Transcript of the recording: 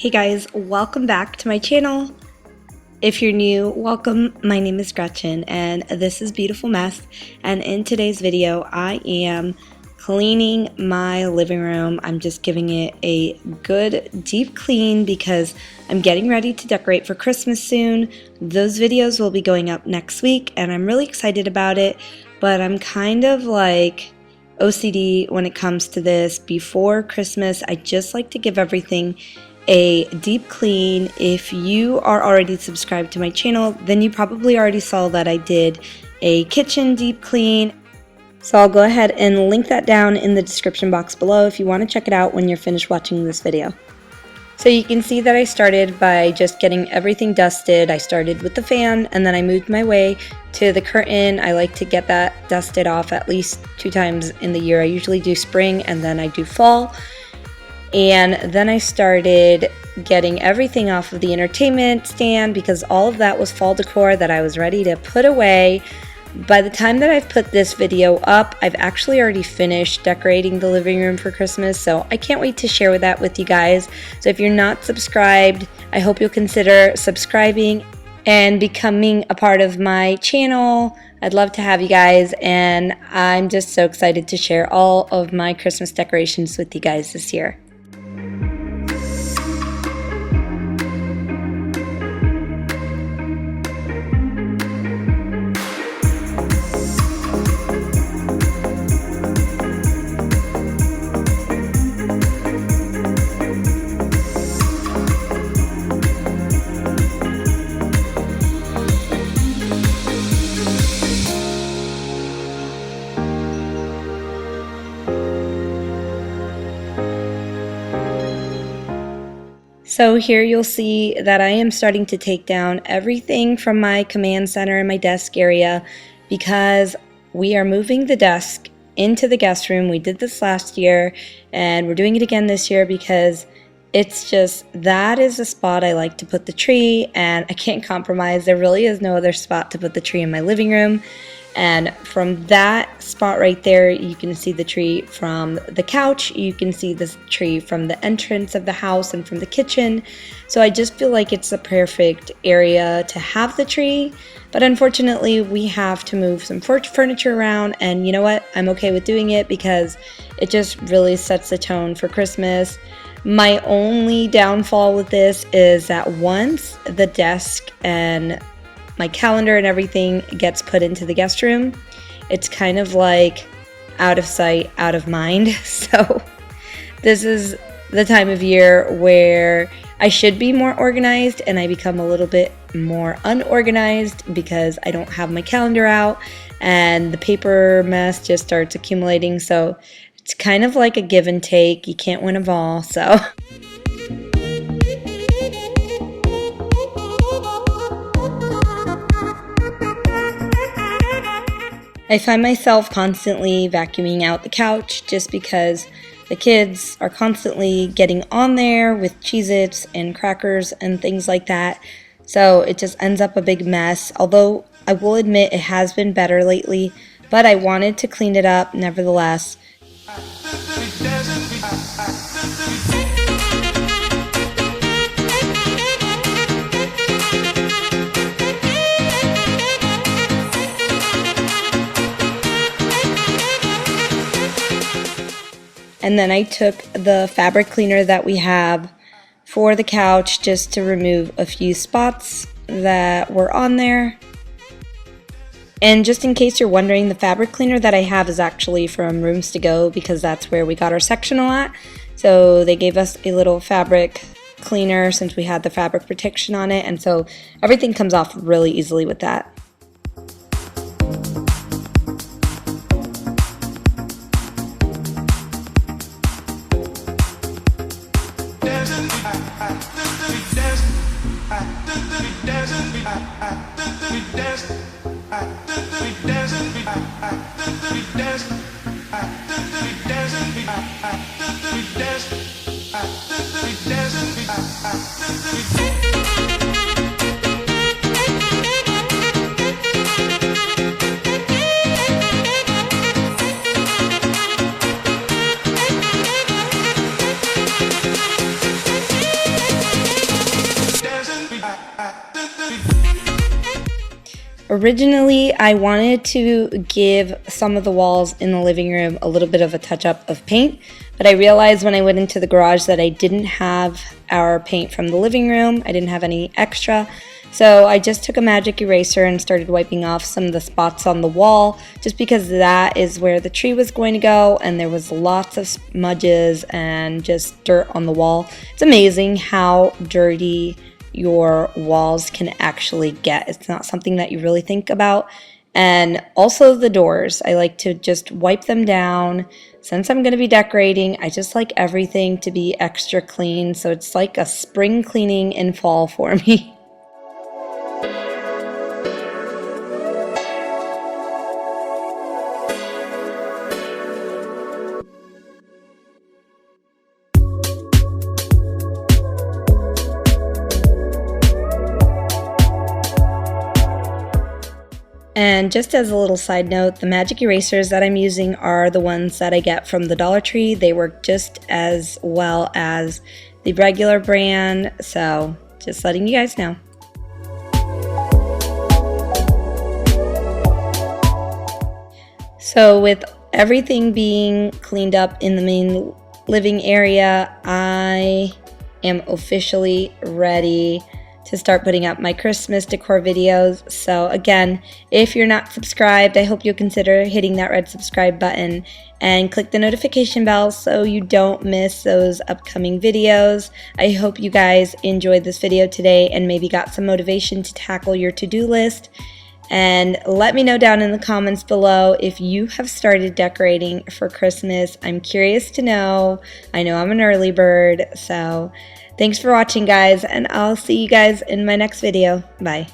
Hey guys, welcome back to my channel. If you're new, welcome. My name is Gretchen and this is Beautiful Mess, and in today's video I am cleaning my living room. I'm just giving it a good deep clean because I'm getting ready to decorate for Christmas soon. Those videos will be going up next week and I'm really excited about it, but I'm kind of like OCD when it comes to this. Before Christmas, I just like to give everything a deep clean. If you are already subscribed to my channel, then you probably already saw that I did a kitchen deep clean. So I'll go ahead and link that down in the description box below if you want to check it out when you're finished watching this video. So you can see that I started by just getting everything dusted. I started with the fan and then I moved my way to the curtain. I like to get that dusted off at least 2 times in the year. I usually do spring and then I do fall. And then I started getting everything off of the entertainment stand because all of that was fall decor that I was ready to put away. By the time that I've put this video up, I've actually already finished decorating the living room for Christmas, so I can't wait to share that with you guys. So if you're not subscribed, I hope you'll consider subscribing and becoming a part of my channel. I'd love to have you guys, and I'm just so excited to share all of my Christmas decorations with you guys this year. So here you'll see that I am starting to take down everything from my command center and my desk area because we are moving the desk into the guest room. We did this last year and we're doing it again this year because it's just, that is the spot I like to put the tree, and I can't compromise. There really is no other spot to put the tree in my living room. And from that spot right there, you can see the tree from the couch, you can see the tree from the entrance of the house and from the kitchen. So I just feel like it's the perfect area to have the tree. But unfortunately, we have to move some furniture around, and you know what? I'm okay with doing it because it just really sets the tone for Christmas. My only downfall with this is that once the desk and my calendar and everything gets put into the guest room, it's kind of like out of sight, out of mind. So this is the time of year where I should be more organized and I become a little bit more unorganized because I don't have my calendar out and the paper mess just starts accumulating. So it's kind of like a give and take. You can't win them all. So I find myself constantly vacuuming out the couch just because the kids are constantly getting on there with Cheez-Its and crackers and things like that. So it just ends up a big mess. Although I will admit it has been better lately, but I wanted to clean it up nevertheless. And then I took the fabric cleaner that we have for the couch just to remove a few spots that were on there. And just in case you're wondering, the fabric cleaner that I have is actually from Rooms to Go because that's where we got our sectional at. So they gave us a little fabric cleaner since we had the fabric protection on it, and so everything comes off really easily with that. Originally, I wanted to give some of the walls in the living room a little bit of a touch-up of paint, but I realized when I went into the garage that I didn't have our paint from the living room. I didn't have any extra, so I just took a magic eraser and started wiping off some of the spots on the wall, just because that is where the tree was going to go, and there was lots of smudges and just dirt on the wall. It's amazing how dirty your walls can actually get. It's not something that you really think about. And also the doors, I like to just wipe them down. Since I'm going to be decorating, I just like everything to be extra clean, so it's like a spring cleaning in fall for me. And just as a little side note, the magic erasers that I'm using are the ones that I get from the Dollar Tree. They work just as well as the regular brand, so just letting you guys know. So with everything being cleaned up in the main living area, I am officially ready to start putting up my Christmas decor videos. So again, if you're not subscribed, I hope you'll consider hitting that red subscribe button and click the notification bell so you don't miss those upcoming videos. I hope you guys enjoyed this video today and maybe got some motivation to tackle your to-do list. And let me know down in the comments below if you have started decorating for Christmas. I'm curious to know. I know I'm an early bird, so thanks for watching, guys, and I'll see you guys in my next video. Bye.